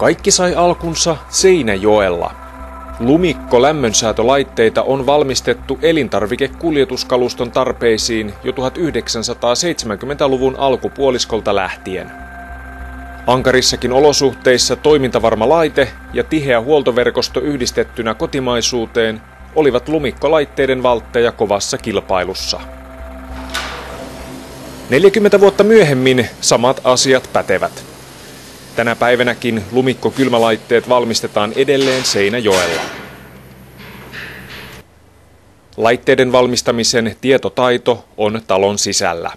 Kaikki sai alkunsa Seinäjoella. Lumikko-lämmönsäätölaitteita on valmistettu elintarvikekuljetuskaluston tarpeisiin jo 1970-luvun alkupuoliskolta lähtien. Ankarissakin olosuhteissa toimintavarma laite ja tiheä huoltoverkosto yhdistettynä kotimaisuuteen olivat lumikkolaitteiden valtteja kovassa kilpailussa. 40 vuotta myöhemmin samat asiat pätevät. Tänä päivänäkin lumikkokylmälaitteet valmistetaan edelleen Seinäjoella. Laitteiden valmistamisen tietotaito on talon sisällä.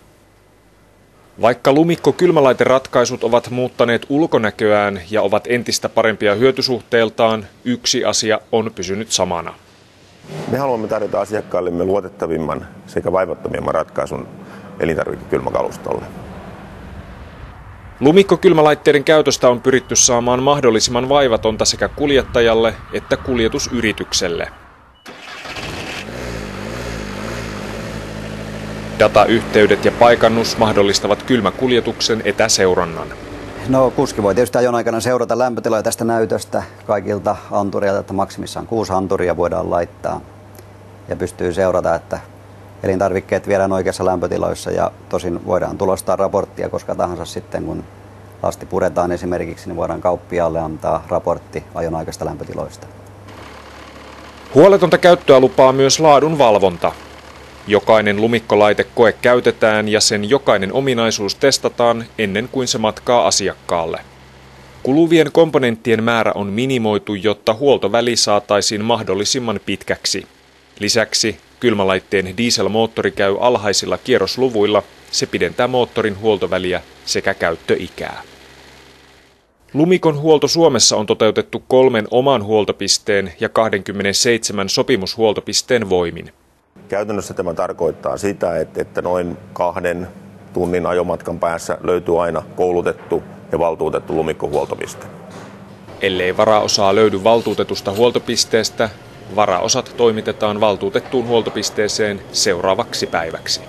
Vaikka lumikkokylmälaiteratkaisut ovat muuttaneet ulkonäköään ja ovat entistä parempia hyötysuhteeltaan, yksi asia on pysynyt samana. Me haluamme tarjota asiakkaillemme luotettavimman sekä vaivattomimman ratkaisun elintarvikekylmäkalustolle. Lumikkokylmälaitteiden käytöstä on pyritty saamaan mahdollisimman vaivatonta sekä kuljettajalle että kuljetusyritykselle. Datayhteydet ja paikannus mahdollistavat kylmäkuljetuksen etäseurannan. No, kuski voi tietysti ajon aikana seurata lämpötiloja tästä näytöstä kaikilta antureilta, että maksimissaan 6 anturia voidaan laittaa. Ja pystyy seurata, että elintarvikkeet viedään oikeassa lämpötiloissa ja tosin voidaan tulostaa raporttia koska tahansa sitten, kun lasti puretaan esimerkiksi, niin voidaan kauppiaalle antaa raportti ajonaikaisista lämpötiloista. Huoletonta käyttöä lupaa myös laadun valvonta. Jokainen lumikkolaitekoe käytetään ja sen jokainen ominaisuus testataan ennen kuin se matkaa asiakkaalle. Kuluvien komponenttien määrä on minimoitu, jotta huoltoväli saataisiin mahdollisimman pitkäksi. Lisäksi kylmälaitteen dieselmoottori käy alhaisilla kierrosluvuilla, se pidentää moottorin huoltoväliä sekä käyttöikää. Lumikon huolto Suomessa on toteutettu 3 oman huoltopisteen ja 27 sopimushuoltopisteen voimin. Käytännössä tämä tarkoittaa sitä, että noin 2 tunnin ajomatkan päässä löytyy aina koulutettu ja valtuutettu lumikkohuoltopiste. Ellei varaosaa löydy valtuutetusta huoltopisteestä, varaosat toimitetaan valtuutettuun huoltopisteeseen seuraavaksi päiväksi.